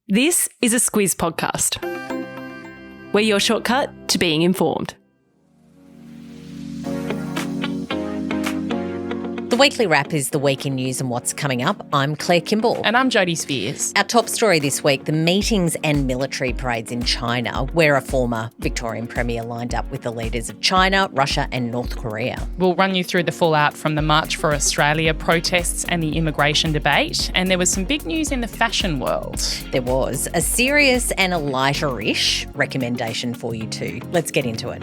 This is a Squiz podcast. We're your shortcut to being informed. The Weekly Wrap is the week in news and what's coming up. I'm Claire Kimball. And I'm Jodie Speers. Our top story this week, the meetings and military parades in China, where a former Victorian Premier lined up with the leaders of China, Russia and North Korea. We'll run you through the fallout from the March for Australia protests and the immigration debate. And there was some big news in the fashion world. There was a serious and a lighter-ish recommendation for you too. Let's get into it.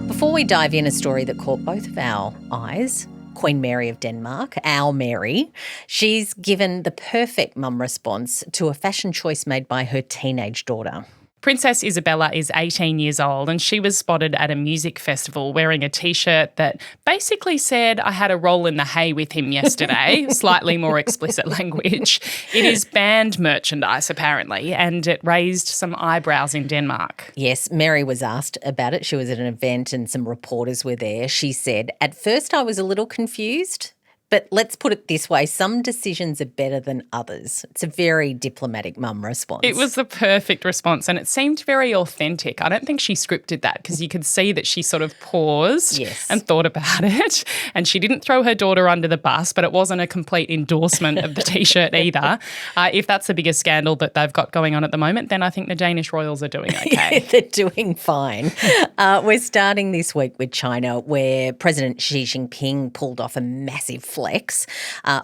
Before we dive in, a story that caught both of our eyes. Queen Mary of Denmark, our Mary, she's given the perfect mum response to a fashion choice made by her teenage daughter. Princess Isabella is 18 years old and she was spotted at a music festival wearing a T-shirt that basically said, "I had a roll in the hay with him yesterday," slightly more explicit language. It is banned merchandise apparently, and it raised some eyebrows in Denmark. Yes, Mary was asked about it. She was at an event and some reporters were there. She said, "At first I was a little confused. But let's put it this way, some decisions are better than others." It's a very diplomatic mum response. It was the perfect response and it seemed very authentic. I don't think she scripted that because you could see that she sort of paused and thought about it. And she didn't throw her daughter under the bus, but it wasn't a complete endorsement of the T-shirt either. If that's the biggest scandal that they've got going on at the moment, then I think the Danish royals are doing okay. They're doing fine. We're starting this week with China, where President Xi Jinping pulled off a massive flex.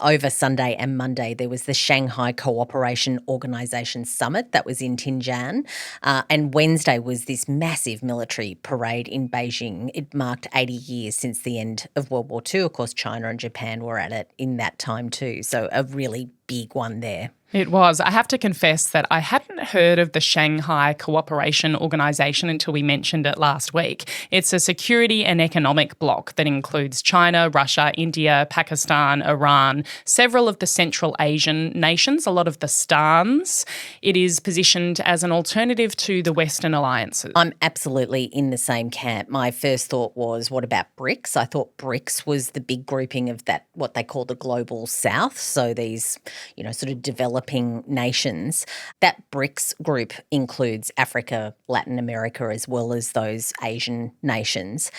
Over Sunday and Monday, there was the Shanghai Cooperation Organisation Summit that was in Tianjin, and Wednesday was this massive military parade in Beijing. It marked 80 years since the end of World War II. Of course, China and Japan were at it in that time too, so a really big one there. It was. I have to confess that I hadn't heard of the Shanghai Cooperation Organisation until we mentioned it last week. It's a security and economic bloc that includes China, Russia, India, Pakistan, Iran, several of the Central Asian nations, a lot of the stans. It is positioned as an alternative to the Western alliances. I'm absolutely in the same camp. My first thought was, what about BRICS? I thought BRICS was the big grouping of that, what they call the global south. So these, sort of developing nations. That BRICS group includes Africa, Latin America, as well as those Asian nations.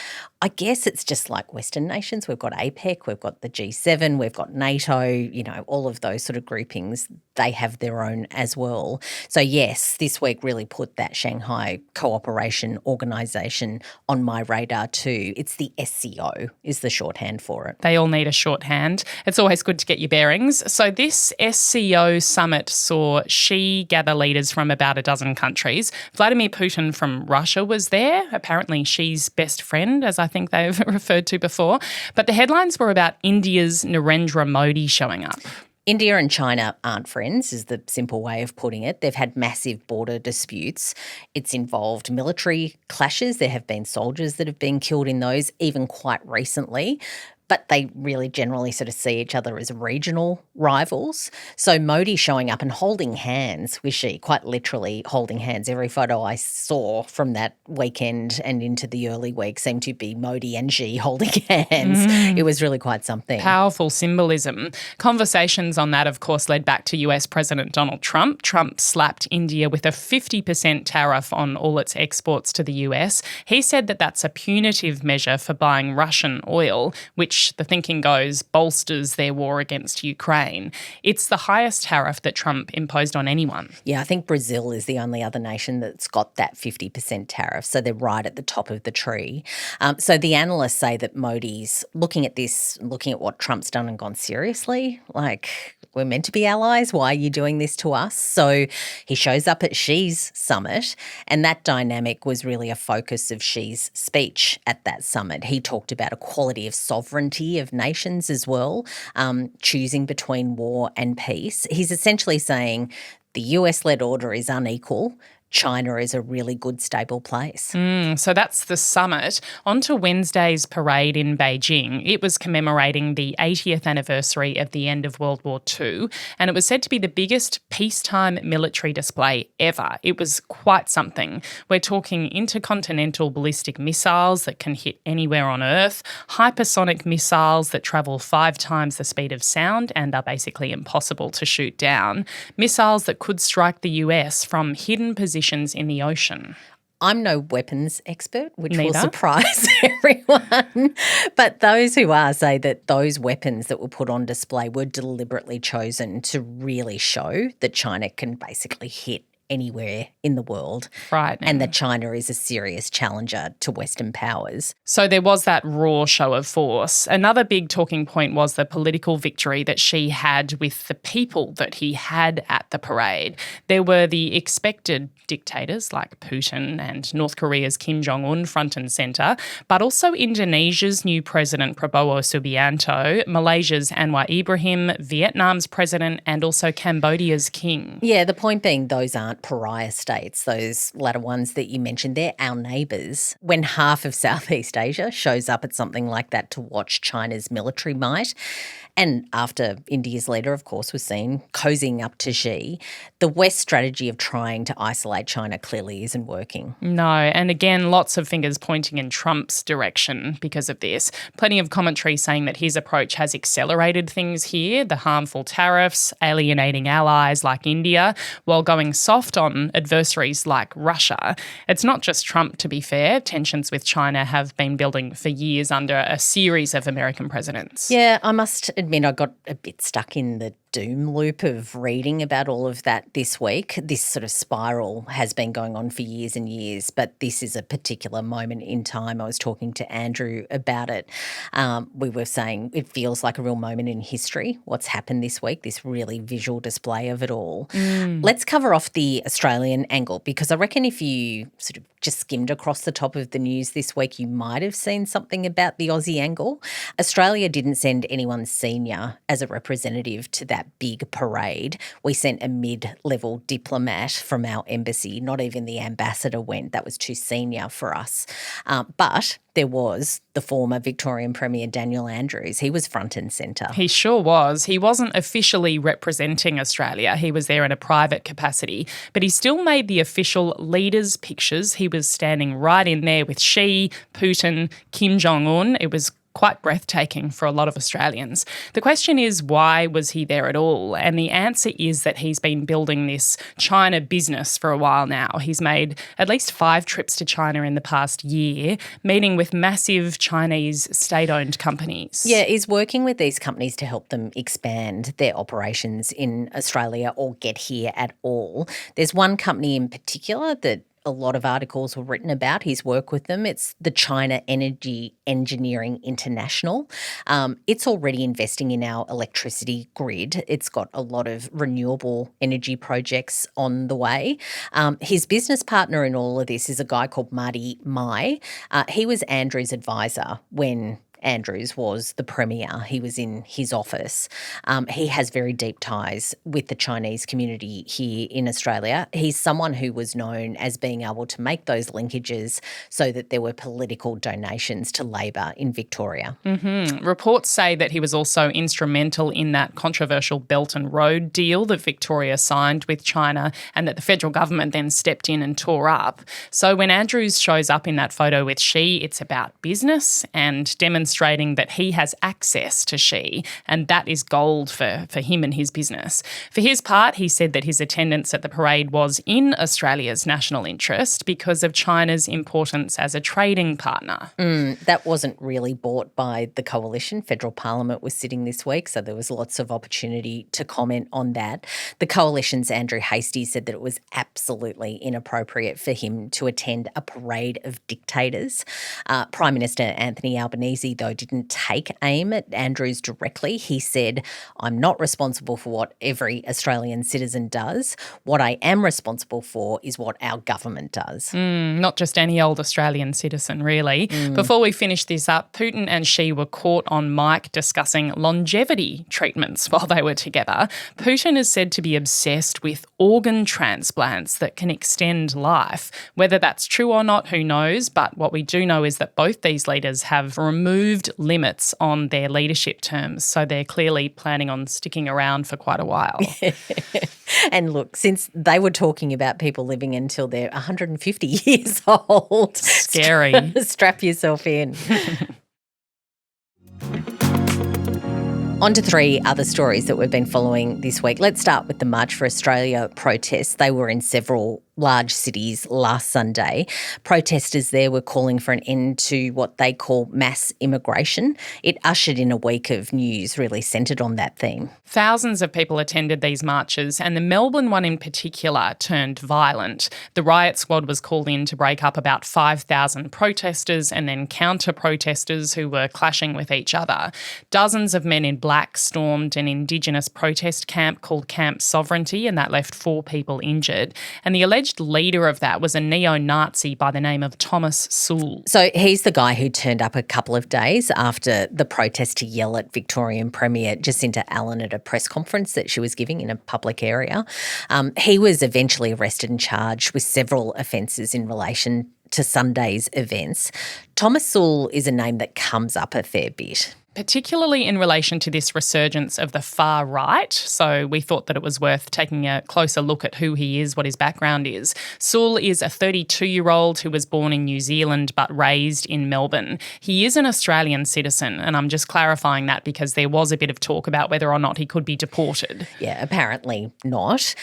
I guess it's just like Western nations. We've got APEC, we've got the G7, we've got NATO, all of those sort of groupings, they have their own as well. So yes, this week really put that Shanghai Cooperation Organisation on my radar too. It's the SCO is the shorthand for it. They all need a shorthand. It's always good to get your bearings. So this SCO summit saw Xi gather leaders from about a dozen countries. Vladimir Putin from Russia was there, apparently Xi's best friend, as I think they've referred to before. But the headlines were about India's Narendra Modi showing up. India and China aren't friends, is the simple way of putting it. They've had massive border disputes. It's involved military clashes. There have been soldiers that have been killed in those, even quite recently. But they really generally sort of see each other as regional rivals. So Modi showing up and holding hands with Xi, quite literally holding hands. Every photo I saw from that weekend and into the early week seemed to be Modi and Xi holding hands. It was really quite something. Powerful symbolism. Conversations on that, of course, led back to US President Donald Trump. Trump slapped India with a 50% tariff on all its exports to the US. He said that that's a punitive measure for buying Russian oil, which the thinking goes bolsters their war against Ukraine. It's the highest tariff that Trump imposed on anyone. Yeah, I think Brazil is the only other nation that's got that 50% tariff, so they're right at the top of the tree. So the analysts say that Modi's looking at this, looking at what Trump's done and gone, seriously? Like, we're meant to be allies? Why are you doing this to us? So he shows up at Xi's summit, and that dynamic was really a focus of Xi's speech at that summit. He talked about equality of sovereignty of nations as well, choosing between war and peace. He's essentially saying the US-led order is unequal China is a really good, stable place. So that's the summit. On to Wednesday's parade in Beijing. It was commemorating the 80th anniversary of the end of World War II, and it was said to be the biggest peacetime military display ever. It was quite something. We're talking intercontinental ballistic missiles that can hit anywhere on Earth, hypersonic missiles that travel 5 times the speed of sound and are basically impossible to shoot down, missiles that could strike the US from hidden positions in the ocean. I'm no weapons expert, which Neither. will surprise everyone. But those who are say that those weapons that were put on display were deliberately chosen to really show that China can basically hit anywhere in the world. Frightening. And that China is a serious challenger to Western powers. So there was that raw show of force. Another big talking point was the political victory that Xi had with the people that he had at the parade. There were the expected dictators like Putin and North Korea's Kim Jong-un front and centre, but also Indonesia's new president Prabowo Subianto, Malaysia's Anwar Ibrahim, Vietnam's president and also Cambodia's king. Yeah, the point being those aren't pariah states, those latter ones that you mentioned. They're our neighbours. When half of Southeast Asia shows up at something like that to watch China's military might, and after India's leader, of course, was seen cozying up to Xi, the West strategy of trying to isolate China clearly isn't working. No, and again, lots of fingers pointing in Trump's direction because of this. Plenty of commentary saying that his approach has accelerated things here, the harmful tariffs, alienating allies like India, while going soft on adversaries like Russia. It's not just Trump, to be fair. Tensions with China have been building for years under a series of American presidents. Yeah, I must admit I got a bit stuck in the doom loop of reading about all of that this week. This sort of spiral has been going on for years and years, but this is a particular moment in time. I was talking to Andrew about it. We were saying it feels like a real moment in history, what's happened this week, this really visual display of it all. Let's cover off the Australian angle, because I reckon if you sort of just skimmed across the top of the news this week, you might have seen something about the Aussie angle. Australia didn't send anyone senior as a representative to that big parade. We sent a mid-level diplomat from our embassy. Not even the ambassador went. That was too senior for us. But there was the former Victorian Premier Daniel Andrews. He was front and centre. He sure was. He wasn't officially representing Australia. He was there in a private capacity, but he still made the official leaders' pictures. He was standing right in there with Xi, Putin, Kim Jong-un. It was quite breathtaking for a lot of Australians. The question is, why was he there at all? And the answer is that he's been building this China business for a while now. He's made at least 5 trips to China in the past year, meeting with massive Chinese state-owned companies. Yeah, he's working with these companies to help them expand their operations in Australia or get here at all. There's one company in particular that a lot of articles were written about his work with them. It's the China Energy Engineering International. It's already investing in our electricity grid. It's got a lot of renewable energy projects on the way. His business partner in all of this is a guy called Marty Mai. He was Andrew's advisor when Andrews was the Premier. He was in his office. He has very deep ties with the Chinese community here in Australia. He's someone who was known as being able to make those linkages so that there were political donations to Labor in Victoria. Reports say that he was also instrumental in that controversial Belt and Road deal that Victoria signed with China and that the federal government then stepped in and tore up. So when Andrews shows up in that photo with Xi, it's about business and demonstrating that he has access to Xi, and that is gold for him and his business. For his part, he said that his attendance at the parade was in Australia's national interest because of China's importance as a trading partner. That wasn't really bought by the coalition. Federal Parliament was sitting this week, so there was lots of opportunity to comment on that. The coalition's Andrew Hastie said that it was absolutely inappropriate for him to attend a parade of dictators. Prime Minister Anthony Albanese though, didn't take aim at Andrews directly. He said, "I'm not responsible for what every Australian citizen does. What I am responsible for is what our government does." Not just any old Australian citizen, really. Before we finish this up, Putin and Xi were caught on mic discussing longevity treatments while they were together. Putin is said to be obsessed with organ transplants that can extend life. Whether that's true or not, who knows? But what we do know is that both these leaders have removed limits on their leadership terms, so they're clearly planning on sticking around for quite a while. And look, since they were talking about people living until they're 150 years old. Scary. Strap yourself in. On to 3 other stories that we've been following this week. Let's start with the March for Australia protests. They were in several large cities last Sunday. Protesters there were calling for an end to what they call mass immigration. It ushered in a week of news really centred on that theme. Thousands of people attended these marches, and the Melbourne one in particular turned violent. The riot squad was called in to break up about 5,000 protesters and then counter-protesters who were clashing with each other. Dozens of men in black stormed an Indigenous protest camp called Camp Sovereignty, and that left 4 people injured. And the alleged leader of that was a neo-Nazi by the name of Thomas Sewell. So he's the guy who turned up a couple of days after the protest to yell at Victorian Premier Jacinta Allen at a press conference that she was giving in a public area. He was eventually arrested and charged with several offences in relation to Sunday's events. Thomas Sewell is a name that comes up a fair bit. Particularly in relation to this resurgence of the far right. So we thought that it was worth taking a closer look at who he is, what his background is. Sewell is a 32-year-old who was born in New Zealand but raised in Melbourne. He is an Australian citizen, and I'm just clarifying that because there was a bit of talk about whether or not he could be deported. Yeah, apparently not.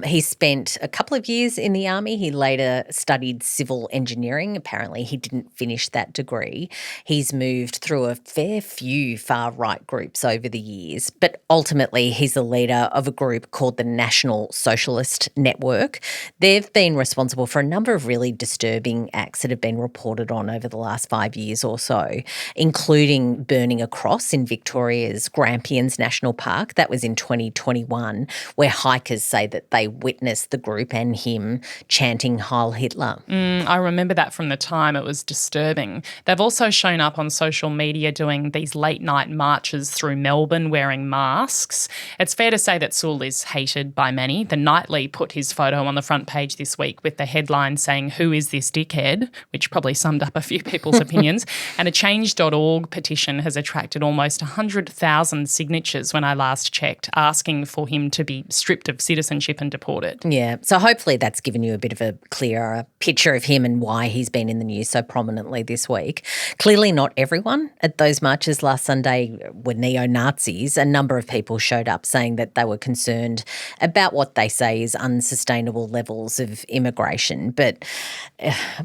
He spent a couple of years in the army. He later studied civil engineering. Apparently he didn't finish that degree. He's moved through a fair few far-right groups over the years, but ultimately he's the leader of a group called the National Socialist Network. They've been responsible for a number of really disturbing acts that have been reported on over the last 5 years or so, including burning a cross in Victoria's Grampians National Park. That was in 2021, where hikers say that they witnessed the group and him chanting Heil Hitler. I remember that from the time. It was disturbing. They've also shown up on social media doing these late-night marches through Melbourne wearing masks. It's fair to say that Sewell is hated by many. The Nightly put his photo on the front page this week with the headline saying, "Who is this dickhead?" which probably summed up a few people's opinions. And a change.org petition has attracted almost 100,000 signatures when I last checked, asking for him to be stripped of citizenship and deported. Yeah, so hopefully that's given you a bit of a clearer picture of him and why he's been in the news so prominently this week. Clearly not everyone at those marches last Sunday were neo-Nazis. A number of people showed up saying that they were concerned about what they say is unsustainable levels of immigration. But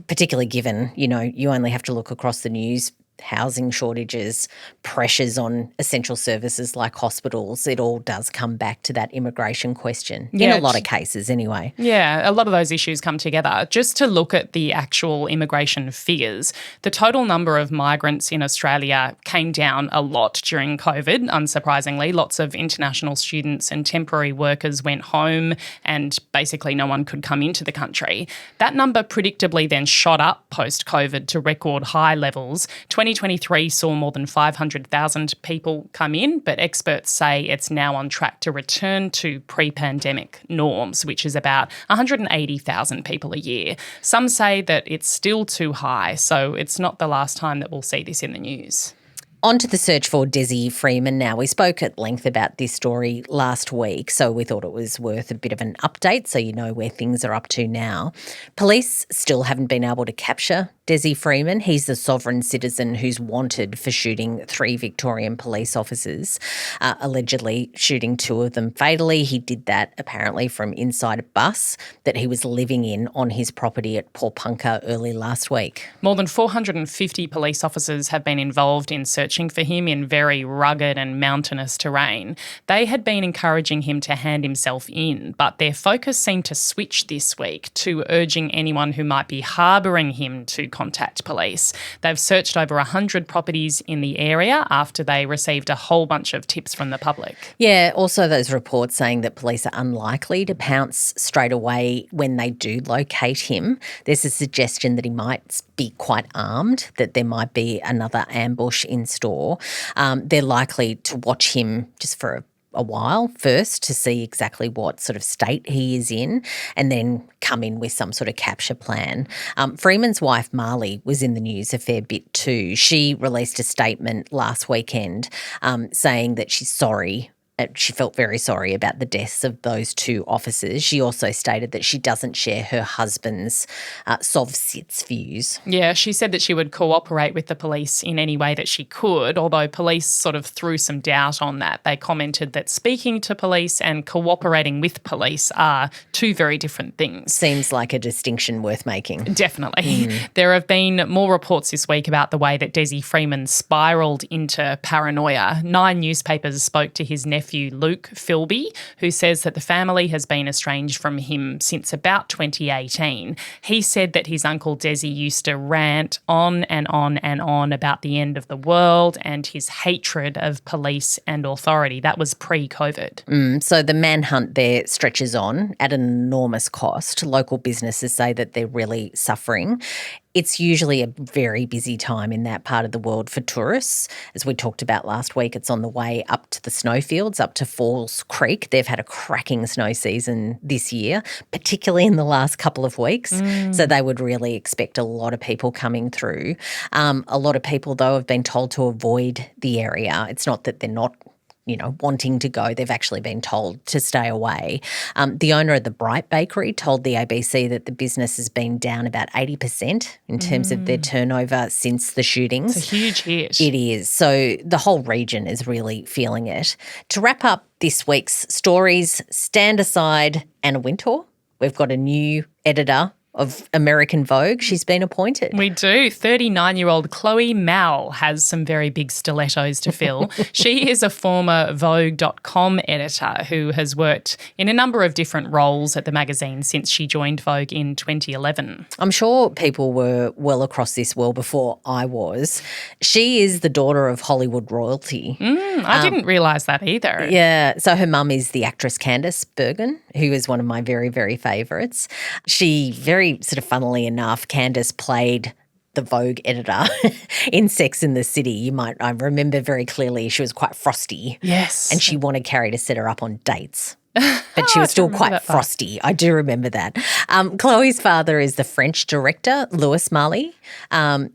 particularly given, you only have to look across the news, housing shortages, pressures on essential services like hospitals, it all does come back to that immigration question in a lot of cases anyway. Yeah, a lot of those issues come together. Just to look at the actual immigration figures, the total number of migrants in Australia came down a lot during COVID, unsurprisingly. Lots of international students and temporary workers went home and basically no one could come into the country. That number predictably then shot up post-COVID to record high levels. 2023 saw more than 500,000 people come in, but experts say it's now on track to return to pre-pandemic norms, which is about 180,000 people a year. Some say that it's still too high, so it's not the last time that we'll see this in the news. On to the search for Desi Freeman now. We spoke at length about this story last week, so we thought it was worth a bit of an update so you know where things are up to now. Police still haven't been able to capture Desi Freeman. He's the sovereign citizen who's wanted for shooting 3 Victorian police officers, allegedly shooting 2 of them fatally. He did that apparently from inside a bus that he was living in on his property at Porpunka early last week. More than 450 police officers have been involved in searching for him in very rugged and mountainous terrain. They had been encouraging him to hand himself in, but their focus seemed to switch this week to urging anyone who might be harbouring him to contact police. They've searched over 100 properties in the area after they received a whole bunch of tips from the public. Yeah, also those reports saying that police are unlikely to pounce straight away when they do locate him. There's a suggestion that he might be quite armed, that there might be another ambush in store. They're likely to watch him just for a while first to see exactly what sort of state he is in and then come in with some sort of capture plan. Freeman's wife, Malle, was in the news a fair bit too. She released a statement last weekend saying that she's sorry. She felt very sorry about the deaths of those two officers. She also stated that she doesn't share her husband's Sovsits views. Yeah, she said that she would cooperate with the police in any way that she could, although police sort of threw some doubt on that. They commented that speaking to police and cooperating with police are two very different things. Seems like a distinction worth making. Definitely. There have been more reports this week about the way that Desi Freeman spiralled into paranoia. 9 newspapers spoke to his nephew, Luke Philby, who says that the family has been estranged from him since about 2018. He said that his uncle Desi used to rant on and on and on about the end of the world and his hatred of police and authority. That was pre-COVID. So the manhunt there stretches on at an enormous cost. Local businesses say that they're really suffering. It's usually a very busy time in that part of the world for tourists. As we talked about last week, it's on the way up to the snowfields, up to Falls Creek. They've had a cracking snow season this year, particularly in the last couple of weeks. So they would really expect a lot of people coming through. A lot of people, though, have been told to avoid the area. It's not that they're not wanting to go. They've actually been told to stay away. The owner of the Bright Bakery told the ABC that the business has been down about 80% in terms of their turnover since the shootings. It's a huge hit. It is. So the whole region is really feeling it. To wrap up this week's stories, stand aside Anna Wintour. We've got a new editor of American Vogue. She's been appointed. We do. 39-year-old Chloe Malle has some very big stilettos to fill. She is a former Vogue.com editor who has worked in a number of different roles at the magazine since she joined Vogue in 2011. I'm sure people were well across this well before I was. She is the daughter of Hollywood royalty. I didn't realise that either. Yeah. So her mum is the actress Candice Bergen, who is one of my very, very favourites. She very sort of funnily enough, Candice played the Vogue editor in Sex and the City. I remember very clearly she was quite frosty. Yes. And she wanted Carrie to set her up on dates. But she was still quite frosty. I do remember that. Chloe's father is the French director, Louis Malle,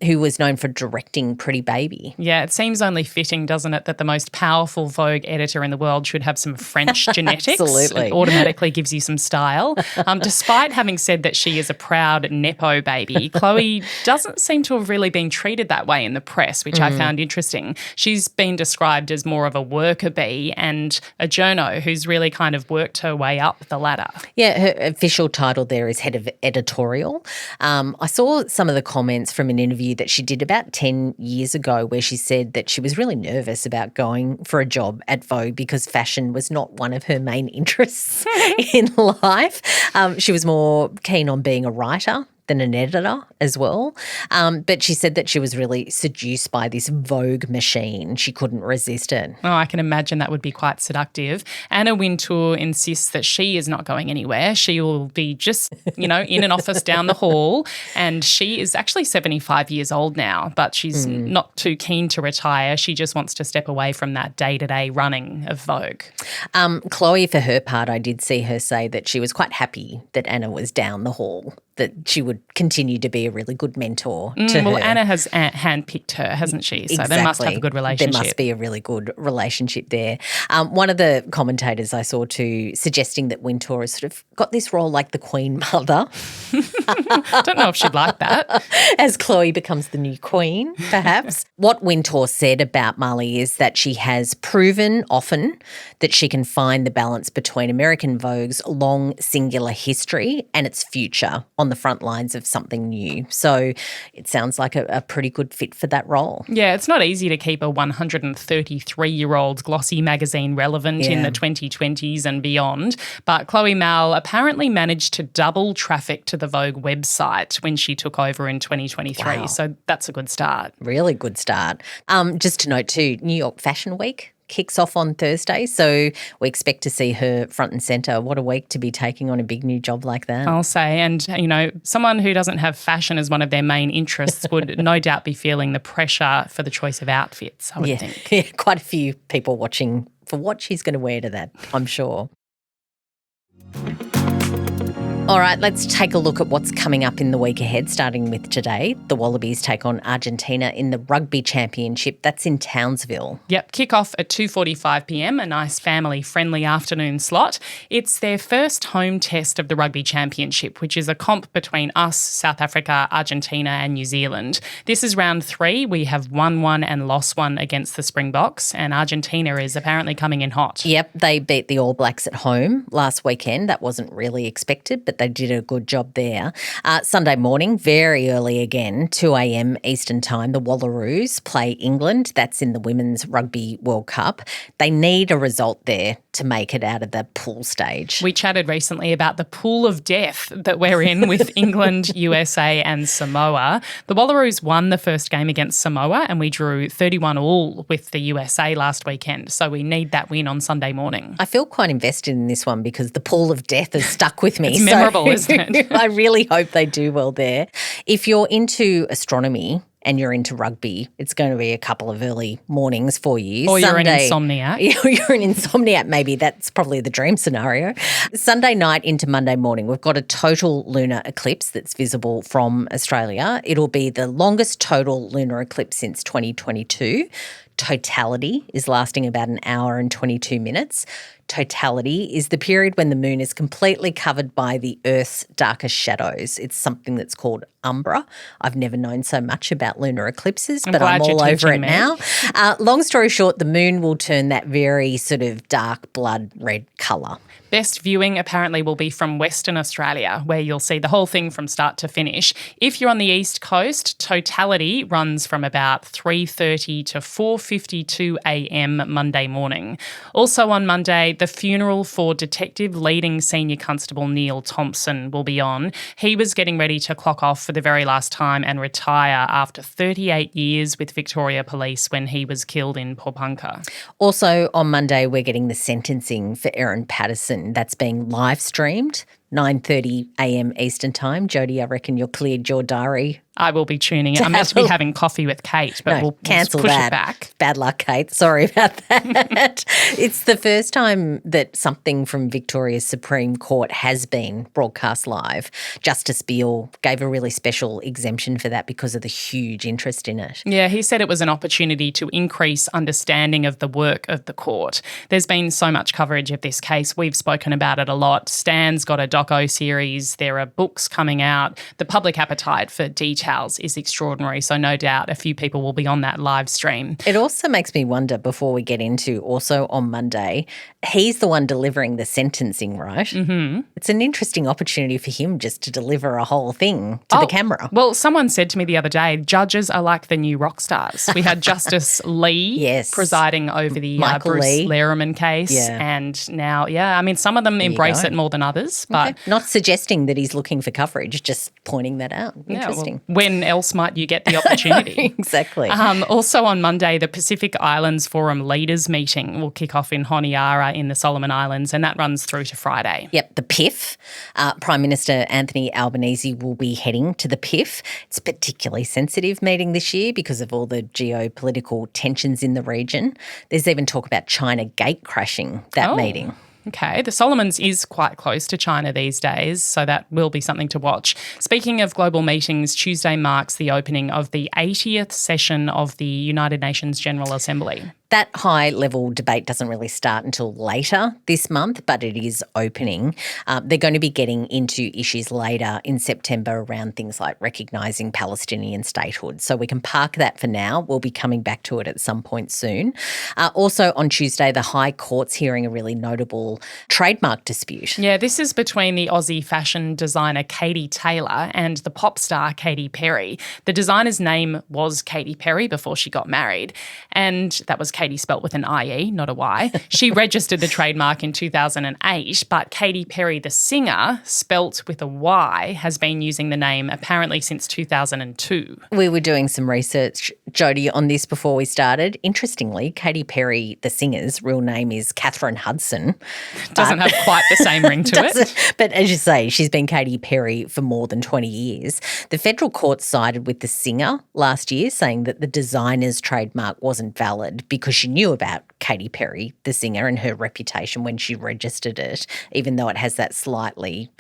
who was known for directing Pretty Baby. Yeah, it seems only fitting, doesn't it, that the most powerful Vogue editor in the world should have some French genetics. Absolutely. It automatically gives you some style. Despite having said that she is a proud Nepo baby, Chloe doesn't seem to have really been treated that way in the press, which I found interesting. She's been described as more of a worker bee and a journo who's really kind of worked her way up the ladder. Yeah, her official title there is head of editorial. I saw some of the comments from an interview that she did about 10 years ago where she said that she was really nervous about going for a job at Vogue because fashion was not one of her main interests in life. She was more keen on being a writer than an editor as well. But she said that she was really seduced by this Vogue machine. She couldn't resist it. Oh, I can imagine that would be quite seductive. Anna Wintour insists that she is not going anywhere. She will be just, in an office down the hall. And she is actually 75 years old now, but she's not too keen to retire. She just wants to step away from that day-to-day running of Vogue. Chloe, for her part, I did see her say that she was quite happy that Anna was down the hall, that she would continue to be a really good mentor to her. Well, Anna has handpicked her, hasn't she? So Exactly. they must have a good relationship. There must be a really good relationship there. One of the commentators I saw too suggesting that Wintour has sort of got this role like the Queen Mother. I don't know if she'd like that. As Chloe becomes the new queen, perhaps. What Wintour said about Malle is that she has proven often that she can find the balance between American Vogue's long singular history and its future on on the front lines of something new. So it sounds like a pretty good fit for that role. Yeah, it's not easy to keep a 133-year-old glossy magazine relevant in the 2020s and beyond. But Chloe Malle apparently managed to double traffic to the Vogue website when she took over in 2023. Wow. So that's a good start. Really good start. Just to note too, New York Fashion Week kicks off on Thursday, so we expect to see her front and centre. What a week to be taking on a big new job like that. I'll say, and someone who doesn't have fashion as one of their main interests would no doubt be feeling the pressure for the choice of outfits, I would think. Yeah, quite a few people watching for what she's going to wear to that, I'm sure. All right, let's take a look at what's coming up in the week ahead, starting with today. The Wallabies take on Argentina in the Rugby Championship. That's in Townsville. Yep, kick off at 2:45 p.m, a nice family-friendly afternoon slot. It's their first home test of the Rugby Championship, which is a comp between us, South Africa, Argentina and New Zealand. This is round 3. We have won 1 and lost 1 against the Springboks, and Argentina is apparently coming in hot. Yep, they beat the All Blacks at home last weekend. That wasn't really expected, but they did a good job there. Sunday morning, very early again, 2 a.m. Eastern Time, the Wallaroos play England. That's in the Women's Rugby World Cup. They need a result there to make it out of the pool stage. We chatted recently about the pool of death that we're in with England, USA and Samoa. The Wallaroos won the first game against Samoa and we drew 31-all with the USA last weekend. So we need that win on Sunday morning. I feel quite invested in this one because the pool of death has stuck with me. It's memorable, isn't it? I really hope they do well there. If you're into astronomy and you're into rugby, it's going to be a couple of early mornings for you. Or you're an insomniac. You're an insomniac, maybe. That's probably the dream scenario. Sunday night into Monday morning, we've got a total lunar eclipse that's visible from Australia. It'll be the longest total lunar eclipse since 2022. Totality is lasting about an hour and 22 minutes. Totality is the period when the moon is completely covered by the Earth's darkest shadows. It's something that's called umbra. I've never known so much about lunar eclipses, but I'm all over it now. Long story short, the moon will turn that very sort of dark blood red colour. Best viewing apparently will be from Western Australia, where you'll see the whole thing from start to finish. If you're on the East Coast, totality runs from about 3:30 to 4:52 a.m. Monday morning. Also on Monday, the funeral for Detective Leading Senior Constable Neil Thompson will be on. He was getting ready to clock off for the very last time and retire after 38 years with Victoria Police when he was killed in Popunka. Also on Monday, we're getting the sentencing for Erin Patterson. That's being live streamed, 9:30 a.m. Eastern Time. Jodie, I reckon you're cleared your diary. I will be tuning in. I'm meant to be having coffee with Kate, but we'll cancel push that. it back. Bad luck, Kate. Sorry about that. It's the first time that something from Victoria's Supreme Court has been broadcast live. Justice Beale gave a really special exemption for that because of the huge interest in it. Yeah, he said it was an opportunity to increase understanding of the work of the court. There's been so much coverage of this case. We've spoken about it a lot. Stan's got a doco series. There are books coming out. The public appetite for details is extraordinary, so no doubt a few people will be on that live stream. It also makes me wonder, before we get into also on Monday, he's the one delivering the sentencing, right? Mm-hmm. It's an interesting opportunity for him just to deliver a whole thing to the camera. Well, someone said to me the other day, judges are like the new rock stars. We had Justice Lee presiding over the Bruce Lehrman case, and now, some of them embrace it more than others. But not suggesting that he's looking for coverage, just pointing that out. Interesting. Well, when else might you get the opportunity? Exactly. Also on Monday, the Pacific Islands Forum Leaders Meeting will kick off in Honiara in the Solomon Islands, and that runs through to Friday. Yep, the PIF. Prime Minister Anthony Albanese will be heading to the PIF. It's a particularly sensitive meeting this year because of all the geopolitical tensions in the region. There's even talk about China gate crashing that meeting. Okay, the Solomons is quite close to China these days, so that will be something to watch. Speaking of global meetings, Tuesday marks the opening of the 80th session of the United Nations General Assembly. That high-level debate doesn't really start until later this month, but it is opening. They're going to be getting into issues later in September around things like recognising Palestinian statehood. So we can park that for now. We'll be coming back to it at some point soon. Also on Tuesday, the High Court's hearing a really notable trademark dispute. Yeah, this is between the Aussie fashion designer Katie Taylor and the pop star Katy Perry. The designer's name was Katy Perry before she got married, and that was Katie spelt with an IE, not a Y. She registered the trademark in 2008, but Katy Perry, the singer, spelt with a Y, has been using the name apparently since 2002. We were doing some research, Jodie, on this before we started. Interestingly, Katy Perry, the singer's real name is Catherine Hudson. Doesn't have quite the same ring to it. But as you say, she's been Katy Perry for more than 20 years. The federal court sided with the singer last year, saying that the designer's trademark wasn't valid because she knew about Katy Perry, the singer, and her reputation when she registered it, even though it has that slightly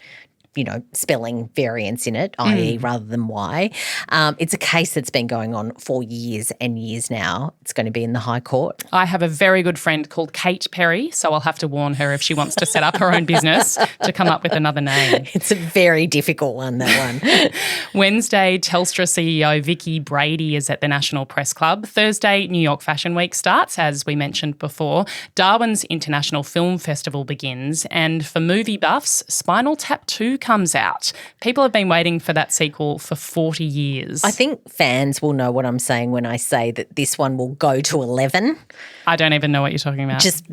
spelling variance in it, i.e. rather than Y. It's a case that's been going on for years and years now. It's going to be in the High Court. I have a very good friend called Kate Perry, so I'll have to warn her if she wants to set up her own business to come up with another name. It's a very difficult one, that one. Wednesday, Telstra CEO Vicky Brady is at the National Press Club. Thursday, New York Fashion Week starts, as we mentioned before. Darwin's International Film Festival begins, and for movie buffs, Spinal Tap 2 comes out. People have been waiting for that sequel for 40 years. I think fans will know what I'm saying when I say that this one will go to 11. I don't even know what you're talking about. Just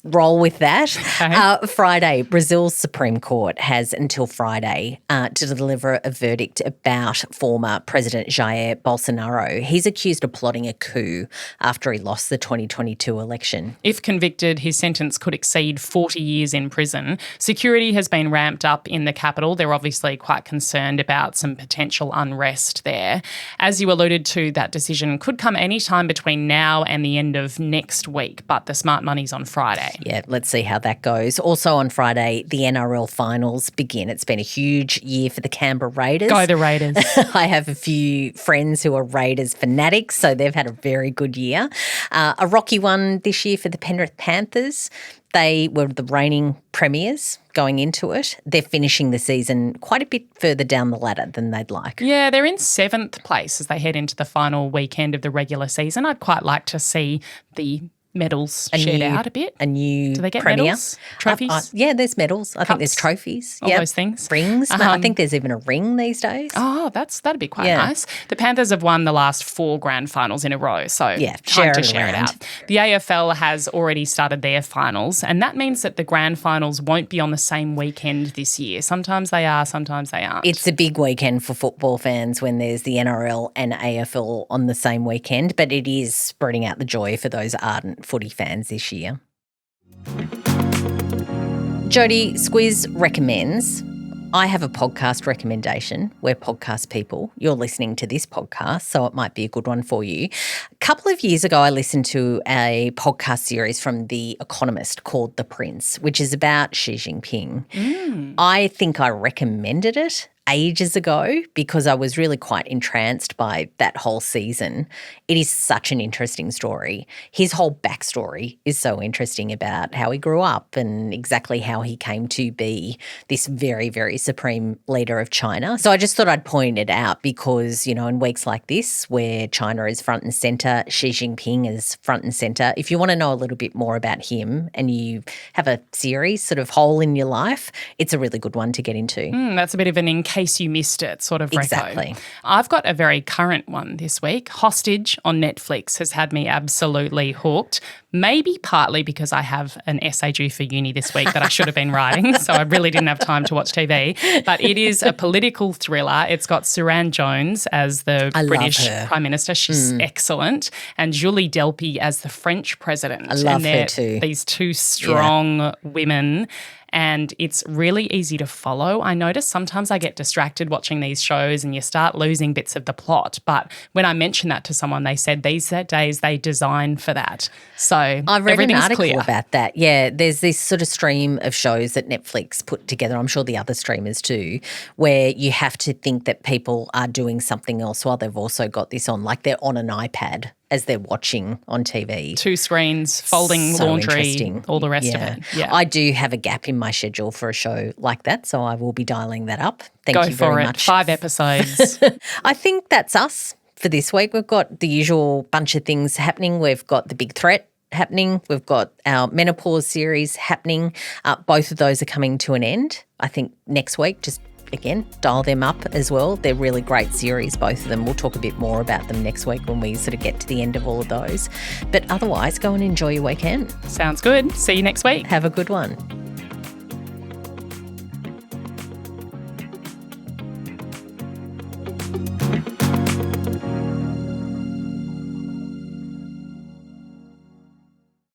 roll with that. Okay. Friday, Brazil's Supreme Court has until Friday to deliver a verdict about former President Jair Bolsonaro. He's accused of plotting a coup after he lost the 2022 election. If convicted, his sentence could exceed 40 years in prison. Security has been ramped up in the capital. They're obviously quite concerned about some potential unrest there. As you alluded to, that decision could come any time between now and the end of next week, but the smart money's on Friday. Yeah, let's see how that goes. Also on Friday, the NRL finals begin. It's been a huge year for the Canberra Raiders. Go the Raiders. I have a few friends who are Raiders fanatics, so they've had a very good year. A rocky one this year for the Penrith Panthers. They were the reigning premiers going into it. They're finishing the season quite a bit further down the ladder than they'd like. Yeah, they're in 7th place as they head into the final weekend of the regular season. I'd quite like to see the medals shared out a bit. A new Do they get premier. medals? Trophies? Yeah, there's medals. I think there's Cups? trophies. All those things. Rings. I think there's even a ring these days. Oh, that'd be quite nice. The Panthers have won the last 4 grand finals in a row, so time to share it out. The AFL has already started their finals, and that means that the grand finals won't be on the same weekend this year. Sometimes they are, sometimes they aren't. It's a big weekend for football fans when there's the NRL and AFL on the same weekend, but it is spreading out the joy for those ardent footy fans this year. Jodie, Squiz recommends. I have a podcast recommendation. We're podcast people. You're listening to this podcast, so it might be a good one for you. A couple of years ago, I listened to a podcast series from The Economist called The Prince, which is about Xi Jinping. I think I recommended it ages ago because I was really quite entranced by that whole season. It is such an interesting story. His whole backstory is so interesting about how he grew up and exactly how he came to be this very, very supreme leader of China. So I just thought I'd point it out because, in weeks like this where China is front and centre, Xi Jinping is front and centre, if you want to know a little bit more about him and you have a series sort of hole in your life, it's a really good one to get into. That's a bit of an in case you missed it sort of reco. Exactly. I've got a very current one this week. Hostage on Netflix has had me absolutely hooked. Maybe partly because I have an essay due for uni this week that I should have been writing, so I really didn't have time to watch TV. But it is a political thriller. It's got Suran Jones as the British Prime Minister. She's excellent. And Julie Delpy as the French president. I love her too. These two strong women. And it's really easy to follow. I notice sometimes I get distracted watching these shows and you start losing bits of the plot. But when I mention that to someone, they said these days they design for that. So I read an article clear. about that. Yeah, there's this sort of stream of shows that Netflix put together, I'm sure the other streamers too, where you have to think that people are doing something else while they've also got this on, like they're on an iPad as they're watching on TV. 2 screens, folding So laundry, interesting. all the rest of it. Yeah. I do have a gap in my schedule for a show like that, so I will be dialing that up. Thank Go you for very it. much. 5 episodes. I think that's us for this week. We've got the usual bunch of things happening. We've got The Big Threat happening. We've got our menopause series happening. Both of those are coming to an end. I think next week, just again, dial them up as well. They're really great series, both of them. We'll talk a bit more about them next week when we sort of get to the end of all of those. But otherwise, go and enjoy your weekend. Sounds good. See you next week. Have a good one.